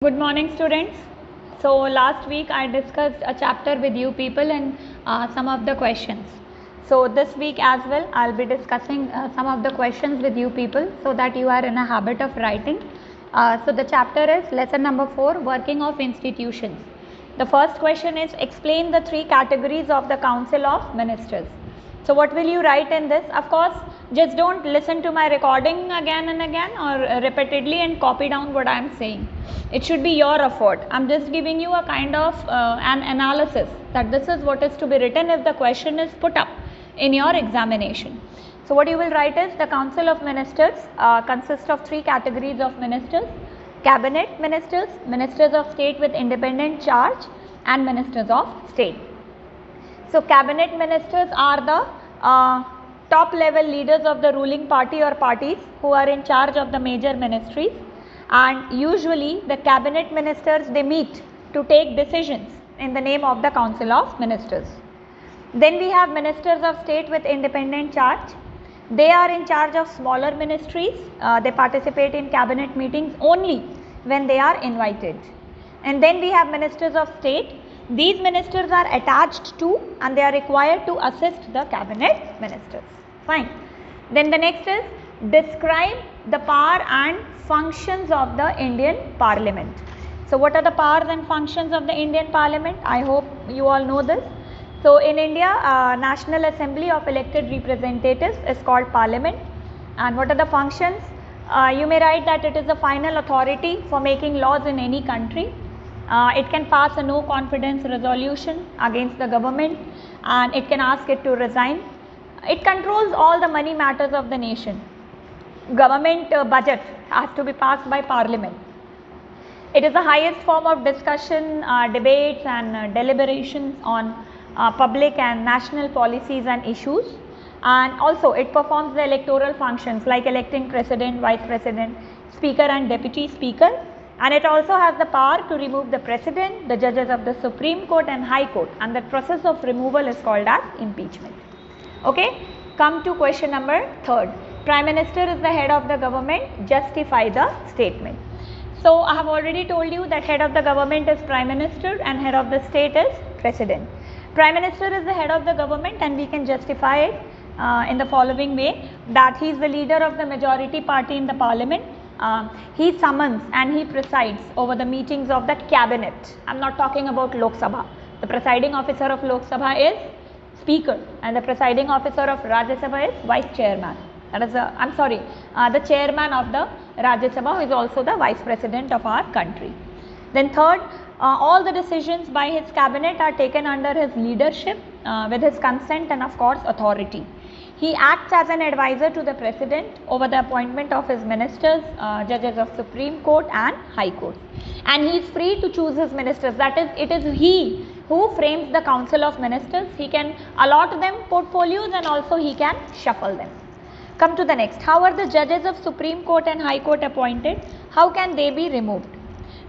Good morning students. So last week I discussed a chapter with you people and some of the questions. So this week as well I'll be discussing some of the questions with you people so that you are in a habit of writing. So the chapter is lesson number 4, working of institutions. The first question is explain the 3 categories of the Council of Ministers. So what will you write in this? Of course, just don't listen to my recording again and again or repeatedly and copy down what I am saying. It should be your effort. I am just giving you a kind of an analysis that this is what is to be written if the question is put up in your examination. So what you will write is the Council of Ministers consists of 3 categories of ministers: cabinet ministers, ministers of state with independent charge, and ministers of state. So cabinet ministers are the top level leaders of the ruling party or parties who are in charge of the major ministries, and usually the cabinet ministers, they meet to take decisions in the name of the Council of Ministers. Then we have ministers of state with independent charge. They are in charge of smaller ministries. They participate in cabinet meetings only when they are invited. And then we have ministers of state. These ministers are attached to and they are required to assist the cabinet ministers. Fine. Then the next is describe the power and functions of the Indian Parliament. So what are the powers and functions of the Indian Parliament? I hope you all know this. So in India, National Assembly of elected representatives is called Parliament. And what are the functions? You may write that it is the final authority for making laws in any country. It can pass a no confidence resolution against the government, and it can ask it to resign. It controls all the money matters of the nation. Government budget has to be passed by Parliament. It is the highest form of discussion, debates and deliberations on public and national policies and issues, and also it performs the electoral functions like electing president, vice president, speaker and deputy speaker. And it also has the power to remove the president, the judges of the Supreme Court and High Court, and the process of removal is called as impeachment. Okay, come to question number 3rd. Prime Minister is the head of the government. Justify the statement. So I have already told you that head of the government is Prime Minister and head of the state is President. Prime Minister is the head of the government and we can justify it in the following way, that he is the leader of the majority party in the parliament. He summons and he presides over the meetings of the cabinet. I am not talking about Lok Sabha. The presiding officer of Lok Sabha is speaker and the presiding officer of Rajya Sabha is vice chairman. That is the chairman of the Rajya Sabha, who is also the vice president of our country. Then 3rd, all the decisions by his cabinet are taken under his leadership with his consent and of course authority. He acts as an advisor to the president over the appointment of his ministers, judges of Supreme Court and High Court. And he is free to choose his ministers. That is, it is he who frames the Council of Ministers. He can allot them portfolios and also he can shuffle them. Come to the next. How are the judges of Supreme Court and High Court appointed? How can they be removed?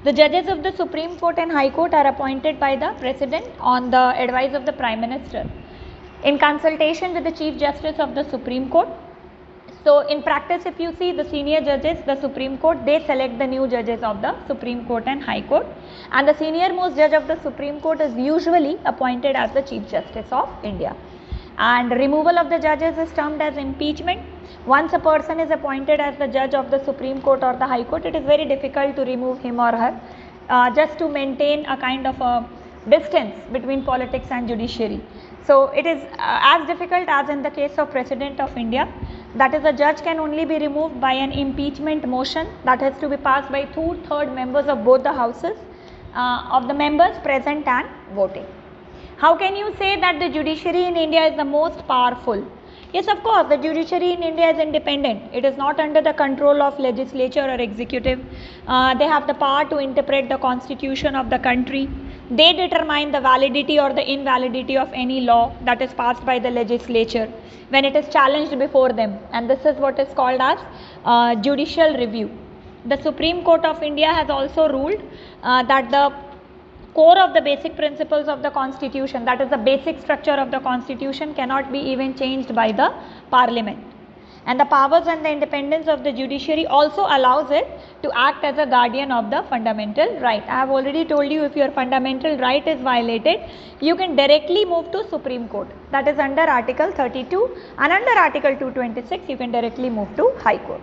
The judges of the Supreme Court and High Court are appointed by the President on the advice of the Prime Minister, in consultation with the Chief Justice of the Supreme Court. So in practice, if you see the senior judges, the Supreme Court, they select the new judges of the Supreme Court and High Court, and the senior most judge of the Supreme Court is usually appointed as the Chief Justice of India. And removal of the judges is termed as impeachment. Once a person is appointed as the judge of the Supreme Court or the High Court, it is very difficult to remove him or her, just to maintain a kind of a distance between politics and judiciary. So it is as difficult as in the case of President of India, that is, a judge can only be removed by an impeachment motion that has to be passed by 2/3 members of both the houses of the members present and voting. How can you say that the judiciary in India is the most powerful? Yes, of course, the judiciary in India is independent. It is not under the control of legislature or executive. They have the power to interpret the constitution of the country. They determine the validity or the invalidity of any law that is passed by the legislature when it is challenged before them, and this is what is called as judicial review. The Supreme Court of India has also ruled that the core of the basic principles of the constitution, that is the basic structure of the constitution, cannot be even changed by the parliament. and the powers and the independence of the judiciary also allows it to act as a guardian of the fundamental right. I have already told you, if your fundamental right is violated, you can directly move to Supreme Court, that is under Article 32, and under Article 226 you can directly move to High Court.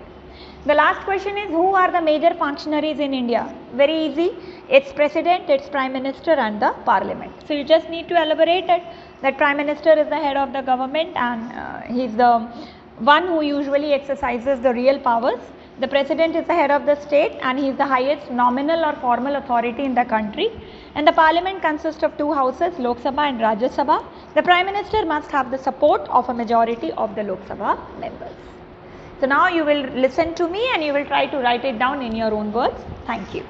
The last question is, who are the major functionaries in India? Very easy, it's President, it's Prime Minister and the Parliament. So you just need to elaborate it, that Prime Minister is the head of the government and he is the one who usually exercises the real powers. The President is the head of the state and he is the highest nominal or formal authority in the country, and the Parliament consists of two houses, Lok Sabha and Rajya Sabha. The Prime Minister must have the support of a majority of the Lok Sabha members. So now you will listen to me and you will try to write it down in your own words. Thank you.